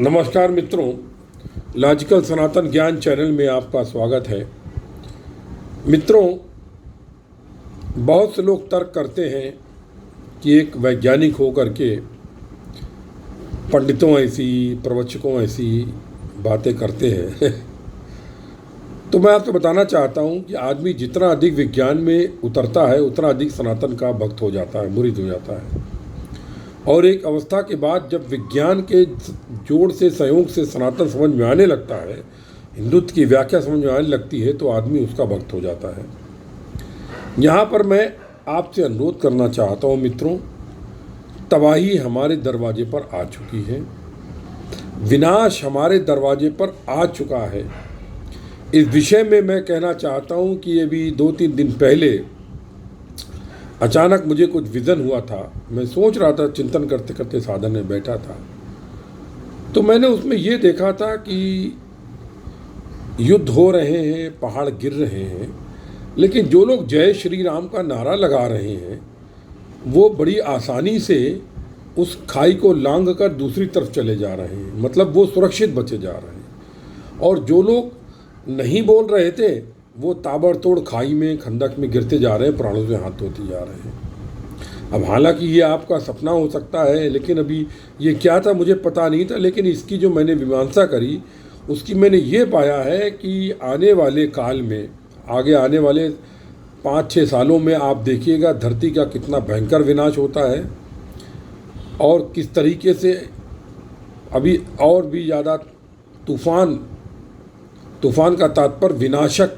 नमस्कार मित्रों, लॉजिकल सनातन ज्ञान चैनल में आपका स्वागत है। मित्रों, बहुत से लोग तर्क करते हैं कि एक वैज्ञानिक होकर के पंडितों ऐसी प्रवचकों ऐसी बातें करते हैं तो मैं आपको बताना चाहता हूं कि आदमी जितना अधिक विज्ञान में उतरता है उतना अधिक सनातन का भक्त हो जाता है, मुरीद हो जाता है। और एक अवस्था के बाद जब विज्ञान के जोड़ से सहयोग से सनातन समझ में आने लगता है, हिंदुत्व की व्याख्या समझ में आने लगती है, तो आदमी उसका भक्त हो जाता है। यहाँ पर मैं आपसे अनुरोध करना चाहता हूँ मित्रों, तबाही हमारे दरवाजे पर आ चुकी है, विनाश हमारे दरवाजे पर आ चुका है। इस विषय में मैं कहना चाहता हूँ कि अभी 2-3 दिन पहले अचानक मुझे कुछ विज़न हुआ था। मैं सोच रहा था, चिंतन करते करते साधन में बैठा था, तो मैंने उसमें ये देखा था कि युद्ध हो रहे हैं, पहाड़ गिर रहे हैं, लेकिन जो लोग जय श्री राम का नारा लगा रहे हैं वो बड़ी आसानी से उस खाई को लांघ कर दूसरी तरफ चले जा रहे हैं, मतलब वो सुरक्षित बचे जा रहे हैं। और जो लोग नहीं बोल रहे थे वो ताबड़तोड़ खाई में, खंदक में गिरते जा रहे हैं, प्राणों से हाथ धोते जा रहे हैं। अब हालांकि ये आपका सपना हो सकता है, लेकिन अभी ये क्या था मुझे पता नहीं था, लेकिन इसकी जो मैंने मीमांसा करी उसकी मैंने ये पाया है कि आने वाले काल में, आगे आने वाले 5-6 सालों में आप देखिएगा धरती का कितना भयंकर विनाश होता है और किस तरीके से अभी और भी ज़्यादा तूफान का तात्पर्य विनाशक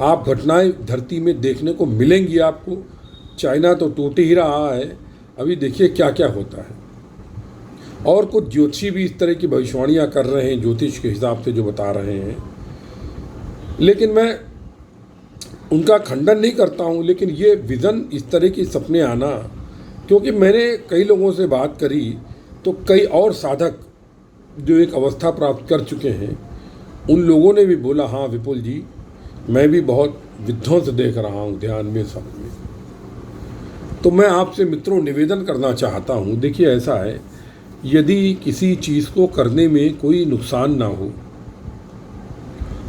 आप घटनाएं धरती में देखने को मिलेंगी आपको। चाइना तो टूट ही रहा है, अभी देखिए क्या क्या होता है। और कुछ ज्योतिषी भी इस तरह की भविष्यवाणियां कर रहे हैं, ज्योतिष के हिसाब से जो बता रहे हैं, लेकिन मैं उनका खंडन नहीं करता हूं। लेकिन ये विज़न, इस तरह की सपने आना, क्योंकि मैंने कई लोगों से बात करी तो कई और साधक जो एक अवस्था प्राप्त कर चुके हैं, उन लोगों ने भी बोला, हाँ विपुल जी, मैं भी बहुत विध्वंस देख रहा हूँ ध्यान में, सब में। तो मैं आपसे मित्रों निवेदन करना चाहता हूँ, देखिए ऐसा है, यदि किसी चीज़ को करने में कोई नुकसान ना हो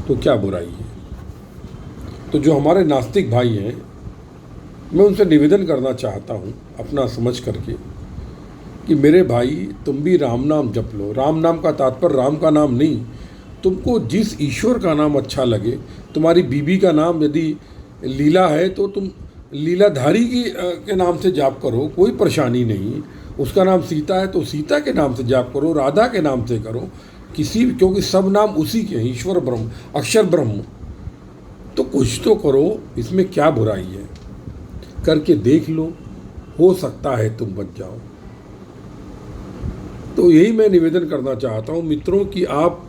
तो क्या बुराई है। तो जो हमारे नास्तिक भाई हैं, मैं उनसे निवेदन करना चाहता हूँ अपना समझ करके कि मेरे भाई तुम भी राम नाम जप लो। राम नाम का तात्पर्य राम का नाम नहीं, तुमको जिस ईश्वर का नाम अच्छा लगे। तुम्हारी बीबी का नाम यदि लीला है तो तुम लीलाधारी के नाम से जाप करो, कोई परेशानी नहीं। उसका नाम सीता है तो सीता के नाम से जाप करो, राधा के नाम से करो, क्योंकि सब नाम उसी के हैं, ईश्वर ब्रह्म, अक्षर ब्रह्म। तो कुछ तो करो, इसमें क्या बुराई है, करके देख लो, हो सकता है तुम बच जाओ। तो यही मैं निवेदन करना चाहता हूँ मित्रों कि आप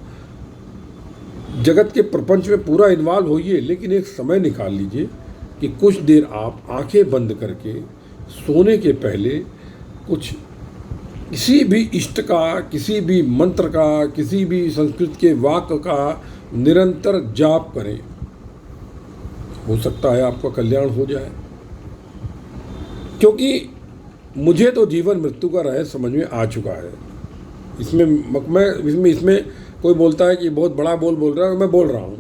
जगत के प्रपंच में पूरा इन्वॉल्व होइए, लेकिन एक समय निकाल लीजिए कि कुछ देर आप आंखें बंद करके सोने के पहले कुछ किसी भी इष्ट का, किसी भी मंत्र का, किसी भी संस्कृत के वाक्य का निरंतर जाप करें। हो सकता है आपका कल्याण हो जाए, क्योंकि मुझे तो जीवन मृत्यु का रहस्य समझ में आ चुका है। इसमें कोई बोलता है कि बहुत बड़ा बोल रहा है, मैं बोल रहा हूँ,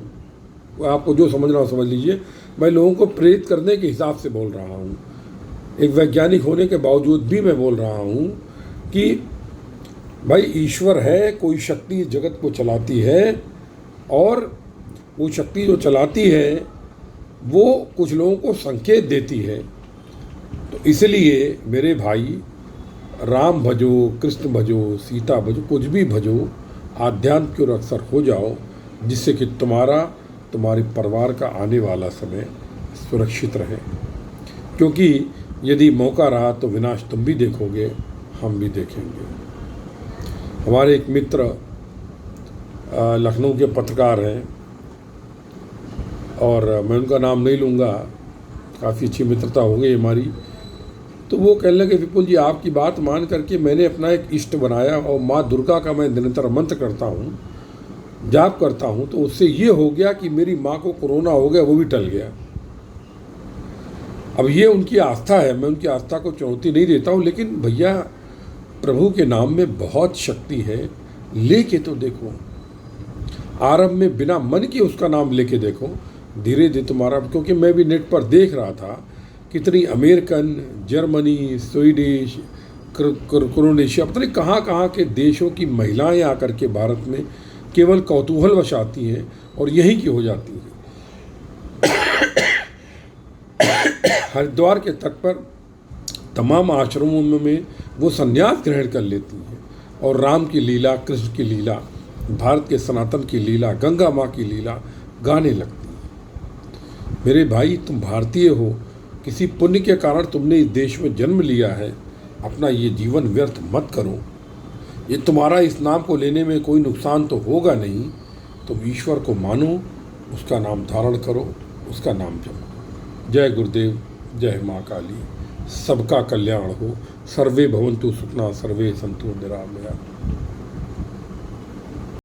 आपको जो समझना हो समझ लीजिए। मैं लोगों को प्रेरित करने के हिसाब से बोल रहा हूँ। एक वैज्ञानिक होने के बावजूद भी मैं बोल रहा हूँ कि भाई ईश्वर है, कोई शक्ति जगत को चलाती है, और वो शक्ति जो चलाती है वो कुछ लोगों को संकेत देती है। तो इसलिए मेरे भाई, राम भजो, कृष्ण भजो, सीता भजो, कुछ भी भजो, आध्यात्म की ओर अक्सर हो जाओ, जिससे कि तुम्हारे परिवार का आने वाला समय सुरक्षित रहे। क्योंकि यदि मौका रहा तो विनाश तुम भी देखोगे, हम भी देखेंगे। हमारे एक मित्र लखनऊ के पत्रकार हैं, और मैं उनका नाम नहीं लूँगा, काफ़ी अच्छी मित्रता हो गई हमारी। तो वो कहने लगे, विपुल जी आपकी बात मान करके मैंने अपना एक इष्ट बनाया, और माँ दुर्गा का मैं निरंतर मंत्र करता हूँ, जाप करता हूँ, तो उससे ये हो गया कि मेरी माँ को कोरोना हो गया, वो भी टल गया। अब ये उनकी आस्था है, मैं उनकी आस्था को चुनौती नहीं देता हूँ, लेकिन भैया प्रभु के नाम में बहुत शक्ति है। लेके तो देखो, आरंभ में बिना मन के उसका नाम लेके देखो, धीरे धीरे तुम्हारा, क्योंकि मैं भी नेट पर देख रहा था कितनी अमेरिकन, जर्मनी, स्वीडिश, क्रोएशिया, पता नहीं कहाँ के देशों की महिलाएं आकर के भारत में केवल कौतूहलवश आती हैं और यहीं की हो जाती हैं। हरिद्वार के तट पर तमाम आश्रमों में वो संन्यास ग्रहण कर लेती हैं और राम की लीला, कृष्ण की लीला, भारत के सनातन की लीला, गंगा माँ की लीला गाने लगती हैं। मेरे भाई, तुम भारतीय हो, किसी पुण्य के कारण तुमने इस देश में जन्म लिया है, अपना ये जीवन व्यर्थ मत करो। ये तुम्हारा इस नाम को लेने में कोई नुकसान तो होगा नहीं। तुम ईश्वर को मानो, उसका नाम धारण करो, उसका नाम जपो। जय गुरुदेव, जय माँ काली। सबका कल्याण हो। सर्वे भवन्तु सुखिनः, सर्वे सन्तु निरामया।